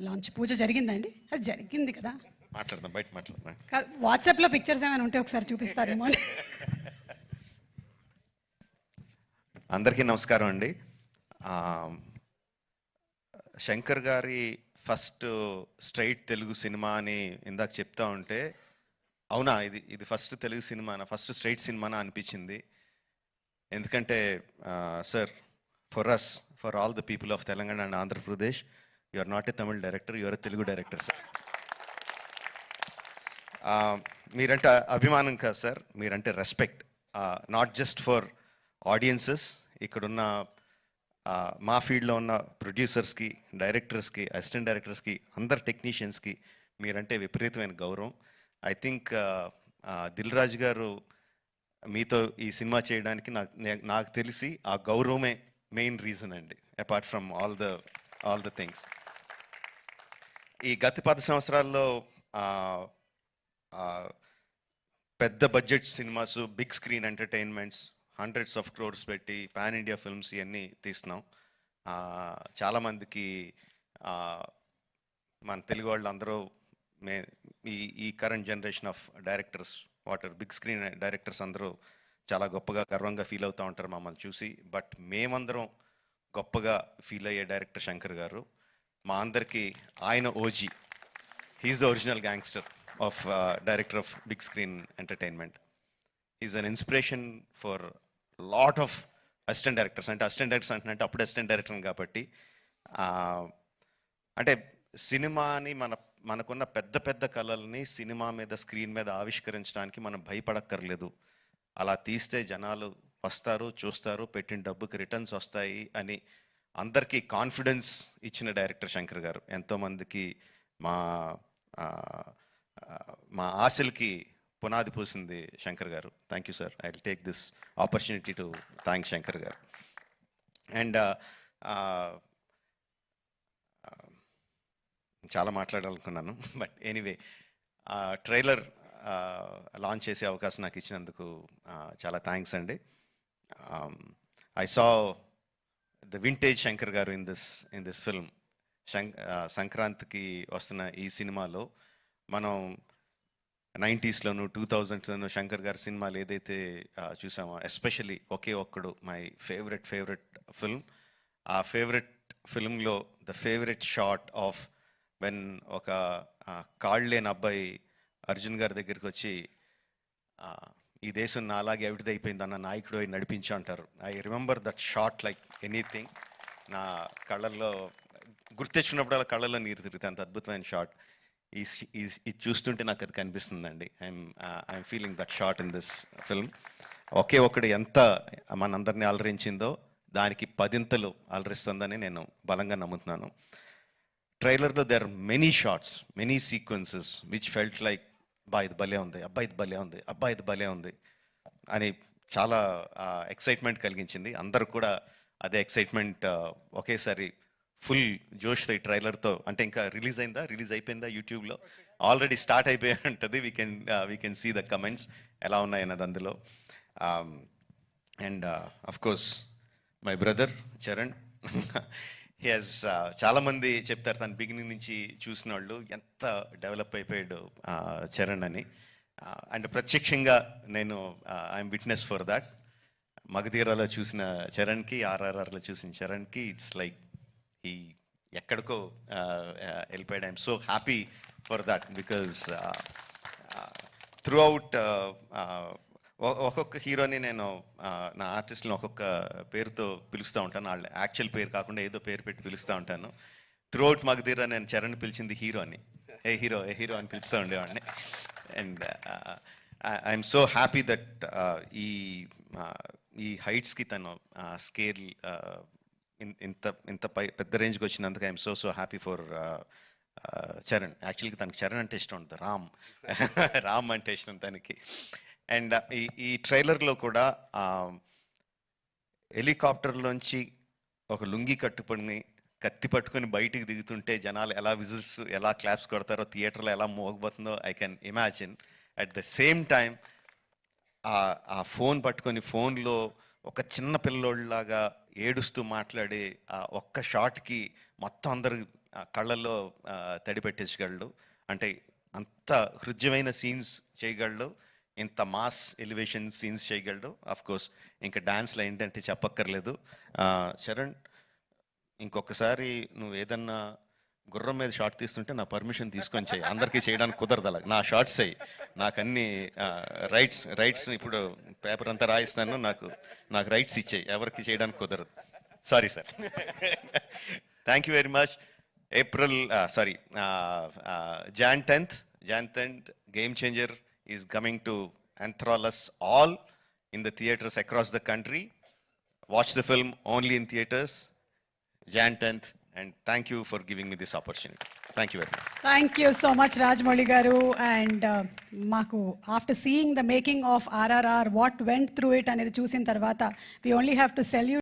Launch పూజ జరిగిందండి? అది జరిగింది కదా. మాట్లాడదాం, బయట మాట్లాడదాం. వాట్సాప్లో పిక్చర్స్ ఏమైనా ఉంటే ఒకసారి చూపిస్తారేమో. అందరికీ నమస్కారం అండి. శంకర్ గారి ఫస్ట్ స్ట్రైట్ తెలుగు సినిమా అని ఇందాక చెప్తా ఉంటే, అవునా ఇది ఫస్ట్ తెలుగు సినిమానా, ఫస్ట్ స్ట్రైట్ సినిమానా అనిపించింది. ఎందుకంటే sir, for all the people of Telangana and Andhra Pradesh, you are not a Tamil director, you are a Telugu director sir. మీరంటే అభిమానం కాదు సార్, మీరంటే respect. Not just for audiences, ఇక్కడున్న మా ఫీల్డ్లో ఉన్న ప్రొడ్యూసర్స్కి, డైరెక్టర్స్కి, అసిస్టెంట్ డైరెక్టర్స్కి, అందరు టెక్నీషియన్స్కి మీరంటే విపరీతమైన గౌరవం. ఐ థింక్ దిల్ రాజు గారు మీతో ఈ సినిమా చేయడానికి నాకు తెలిసి ఆ గౌరవమే మెయిన్ రీజన్ అండి, apart from all the things. ఈ గత 10 సంవత్సరాల్లో పెద్ద budget cinemas, big screen entertainments, hundreds of crores పెట్టి పాన్ ఇండియా ఫిల్మ్స్ ఇవన్నీ తీస్తున్నాం. చాలామందికి మన తెలుగు వాళ్ళు అందరూ ఈ current generation of directors, big screen directors అందరూ చాలా గొప్పగా, గర్వంగా ఫీల్ అవుతూ ఉంటారు మమ్మల్ని చూసి. బట్ మేమందరం గొప్పగా ఫీల్ అయ్యే డైరెక్టర్ శంకర్ గారు. మా అందరికీ ఆయన OG. He's the original gangster of director of big screen entertainment. Is an inspiration for lot of assistant directors. అంటే అసిస్టెంట్ డైరెక్టర్స్ అంటే అప్పుడు అసిస్టెంట్ డైరెక్టర్ కాబట్టి, అంటే సినిమాని మనకున్న పెద్ద పెద్ద కళల్ని సినిమా మీద, స్క్రీన్ మీద ఆవిష్కరించడానికి మనం భయపడక్కర్లేదు. అలా తీస్తే జనాలు వస్తారు, చూస్తారు, పెట్టిన డబ్బుకి రిటర్న్స్ వస్తాయి అని అందరికీ కాన్ఫిడెన్స్ ఇచ్చిన డైరెక్టర్ శంకర్ గారు. ఎంతోమందికి మా ఆశలకి పునాది పూసింది శంకర్ గారు. Thank you sir. I will take this opportunity to thank Shankar గారు. అండ్ చాలా మాట్లాడాలనుకున్నాను, బట్ ఎనీవే, ట్రైలర్ లాంచ్ చేసే అవకాశం నాకు ఇచ్చినందుకు చాలా థ్యాంక్స్ అండి. I saw the vintage Shankar గారు ఇన్ దిస్ ఫిల్మ్. సంక్రాంతికి వస్తున్న ఈ సినిమాలో మనం 90స్లోను 2000స్లోను శంకర్ గారి సినిమాలు ఏదైతే చూసామో, especially Oke Okkadu my favourite film. ఆ ఫేవరెట్ ఫిల్మ్లో the favourite shot of when ఒక కాళ్ళు లేని అబ్బాయి అర్జున్ గారి దగ్గరికి వచ్చి, ఈ దేశం నా అలాగే అవిటిది అయిపోయింది అన్న నాయకుడు అయి నడిపించు అంటారు. I remember that shot like anything. నా కళ్ళల్లో గుర్తెచ్చినప్పుడు అలా కళ్ళల్లో నీరు తిరుగుతాయి, అంత అద్భుతమైన షాట్. ఇది చూస్తుంటే నాకు అది కనిపిస్తుందండి. I'm feeling that shot in this film. Oke Okkadu ఎంత మనందరినీ అలరించిందో దానికి 10ంతలు అలరిస్తుందని నేను బలంగా నమ్ముతున్నాను. ట్రైలర్లో there are many shots, many sequences which felt like, ఇది భలే ఉంది, ఇది భలే ఉంది, ఇది భలే ఉంది అని చాలా ఎక్సైట్మెంట్ కలిగించింది. అందరూ కూడా అదే ఎక్సైట్మెంట్ ఒకేసారి ఫుల్ జోష్తో ఈ ట్రైలర్తో, అంటే ఇంకా రిలీజ్ అయిపోయిందా యూట్యూబ్లో? ఆల్రెడీ స్టార్ట్ అయిపోయి ఉంటుంది. We can see the comments ఎలా ఉన్నాయన్నది అందులో. And of course my brother Charan, చాలామంది చెప్తారు తను బిగినింగ్ నుంచి చూసిన వాళ్ళు ఎంత డెవలప్ అయిపోయాడు చరణ్ అని. అండ్ ప్రత్యక్షంగా నేను ఐఎమ్ విట్నెస్ ఫర్ దాట్. మగధీరాలో చూసిన చరణ్కి, ఆర్ఆర్ఆర్లో చూసిన చరణ్కి ఇట్స్ లైక్ ఈ ఎక్కడికో వెళ్ళిపోయాడు. I'm so happy for that because through out ఒక్కొక్క హీరోని నేను నా ఆర్టిస్ట్ని ఒక్కొక్క పేరుతో పిలుస్తూ ఉంటాను. వాళ్ళ యాక్చువల్ పేరు కాకుండా ఏదో పేరు పెట్టి పిలుస్తూ ఉంటాను. త్రూ అవుట్ మగధీరా నేను చరణ్ పిలిచింది హీరో అని, ఏ హీరో అని పిలుస్తూ ఉండేవాడిని. And I'm so happy that ఈ హైట్స్కి తను స్కేల్ ఇంత పెద్ద రేంజ్కి వచ్చినందుకు I'm so happy for Charan. యాక్చువల్గా తనకి చరణ్ అంటే ఇష్టం ఉంటుంది, రామ్ అంటే ఇష్టం తనకి. అండ్ ఈ ట్రైలర్లో కూడా హెలికాప్టర్లోంచి ఒక లుంగి కట్టుకొని కత్తి పట్టుకొని బయటికి దిగుతుంటే జనాలు ఎలా విజిల్స్, ఎలా క్లాప్స్ కొడతారో, థియేటర్లో ఎలా మోగబోతుందో I can imagine. At the same time ఆ ఫోన్ పట్టుకొని ఫోన్లో ఒక చిన్న పిల్లోళ్ళలాగా ఏడుస్తూ మాట్లాడే ఆ ఒక్క షాట్కి మొత్తం అందరు కళ్ళల్లో తడి పెట్టించగలడు. అంటే అంత హృద్యమైన సీన్స్ చేయగలడు, ఇంత మాస్ ఎలివేషన్ సీన్స్ చేయగలడు. ఆఫ్ కోర్స్ ఇంకా డాన్స్లో ఏంటంటే చెప్పక్కర్లేదు. చరణ్, ఇంకొకసారి నువ్వు ఏదన్నా గుర్రం మీద షార్ట్ తీస్తుంటే నా పర్మిషన్ తీసుకొని చేయి. అందరికీ చేయడానికి కుదరదు అలా. నా షార్ట్స్ అయ్యి నాకు అన్ని రైట్స్ ఇప్పుడు పేపర్ అంతా రాయిస్తాను, నాకు రైట్స్ ఇచ్చేయి, ఎవరికి చేయడానికి కుదరదు. Sorry sir. Thank you very much. Jan 10th, Game Changer is coming to enthrall us all in the theaters across the country. Watch the film only in theaters, Jan 10th, and thank you for giving me this opportunity. Thank you very much. Thank you so much Rajamouli గారు. And మాకు after seeing the making of RRR what went through it అనేది చూసిన తర్వాత we only have to salute